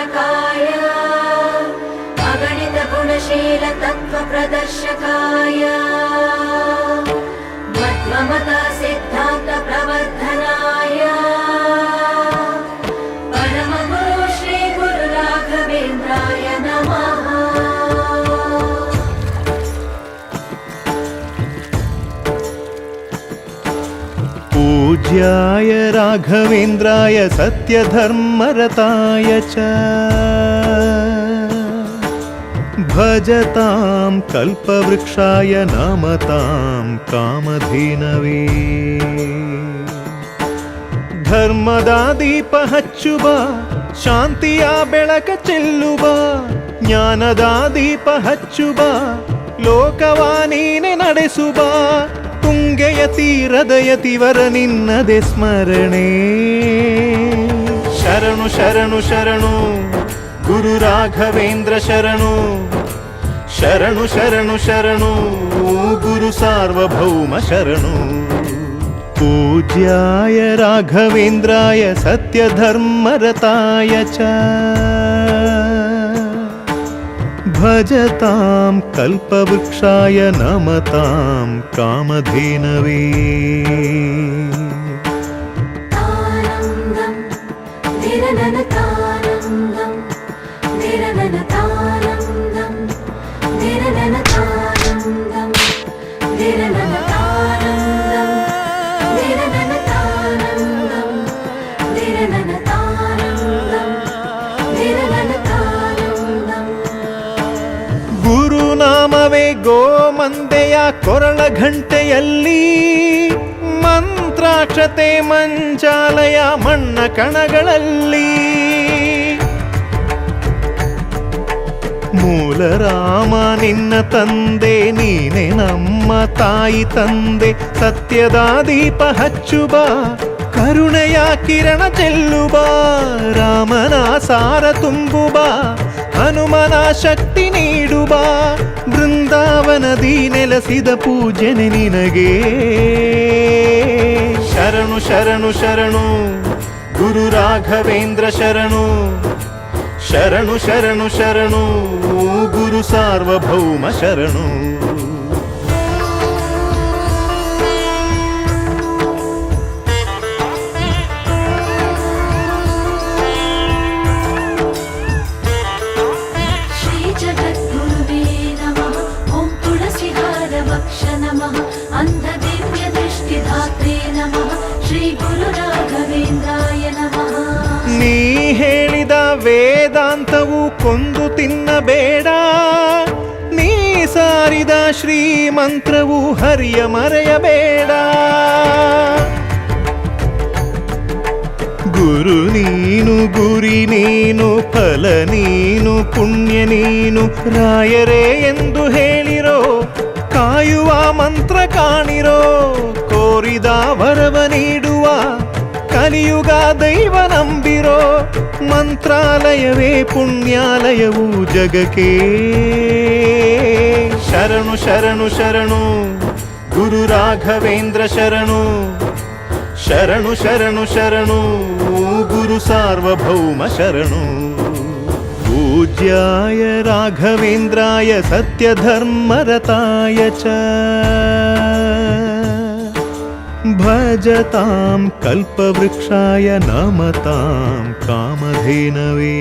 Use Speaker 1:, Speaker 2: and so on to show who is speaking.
Speaker 1: नायकाय अगणित गुणशील तत्व प्रदर्शकाय मत्वमत सिद्धान्त प्रवर्धनाय परमगुरु श्री गुरु राघवेन्द्राय नमः।
Speaker 2: पूज्याय राघवेन्द्राय सत्यधर्मरताय च भजतां कल्पवृक्षाय नमतां कामधेनवे। ಧರ್ಮದ ದೀಪ ಹಚ್ಚುವ ಶಾಂತಿಯ ಬೆಳಕ ಚೆಲ್ಲುವ ಜ್ಞಾನದ ದೀಪ ಹಚ್ಚುವ ಲೋಕವ ನೀನೆ ನಡೆಸುವ ತುಂಗೆಯ ತೀರದ ಯತಿವರ ನಿನ್ನದೆ ಸ್ಮರಣೆ. ಶರಣು ಶರಣು ಶರಣು ಗುರು ರಾಘವೇಂದ್ರ ಶರಣು ಶರಣು ಶರಣು ಶರಣು ಗುರು ಸಾರ್ವಭೌಮ ಶರಣು. पूज्याय राघवेन्द्राय सत्यधर्मरताय च भजतां कल्पवृक्षाय नमतां कामधेनवे। ಗುರುನಾಮವೇ ಗೋಮಂದೆಯ ಕೊರಳ ಘಂಟೆಯಲ್ಲಿ ಮಂತ್ರಾಕ್ಷತೆ ಮಂಚಾಲಯ ಮಣ್ಣ ಕಣಗಳಲ್ಲಿ ಮೂಲ ರಾಮ ನಿನ್ನ ತಂದೆ ನೀನೆ ನಮ್ಮ ತಾಯಿ ತಂದೆ. ಸತ್ಯದ ದೀಪ ಹಚ್ಚುವ ಕರುಣೆಯ ಕಿರಣ ಚೆಲ್ಲುವ ರಾಮನ ಸಾರ ತುಂಬುವ ಹನುಮನ ಶಕ್ತಿ ನೀಡುವ ಬೃಂದಾವನದಿ ನೆಲೆಸಿದ ಪೂಜನೆ ನಿನಗೆ. ಶರಣು ಶರಣು ಶರಣು ಗುರು ರಾಘವೇಂದ್ರ ಶರಣು ಶರಣು ಶರಣು ಶರಣು ಗುರು ಸಾರ್ವಭೌಮ ಶರಣು.
Speaker 1: अंधदिव्य दृष्टिधात्रे नमः श्री गुरु राघवेन्द्राय नमः।
Speaker 2: ನೀ ಹೇಳಿದ ವೇದಾಂತವು ಕೊಂದು ತಿನ್ನಬೇಡ, ನೀ ಸಾರಿದ ಶ್ರೀಮಂತ್ರವು ಹರಿಯ ಮರೆಯಬೇಡ. ಗುರು ನೀನು ಗುರಿ ನೀನು ಫಲ ನೀನು ಪುಣ್ಯ ನೀನು ರಾಯರೇ ಎಂದು ಹೇಳಿರೋ ಕಾಯುವ ಮಂತ್ರ ಕಾಣಿರೋ ಕೋರಿದ ವರವ ನೀಡುವ ಕಲಿಯುಗ ದೈವ ನಂಬಿರೋ ಮಂತ್ರಾಲಯವೇ ಪುಣ್ಯಾಲಯವು ಜಗಕ್ಕೆ. ಶರಣು ಶರಣು ಶರಣು ಗುರು ರಾಘವೇಂದ್ರ ಶರಣು ಶರಣು ಶರಣು ಶರಣು ಗುರು ಸಾರ್ವಭೌಮ ಶರಣು. पूज्याय राघवेन्द्राय सत्यधर्मरताय च भजतां कल्पवृक्षाय नमतां कामधेनवे।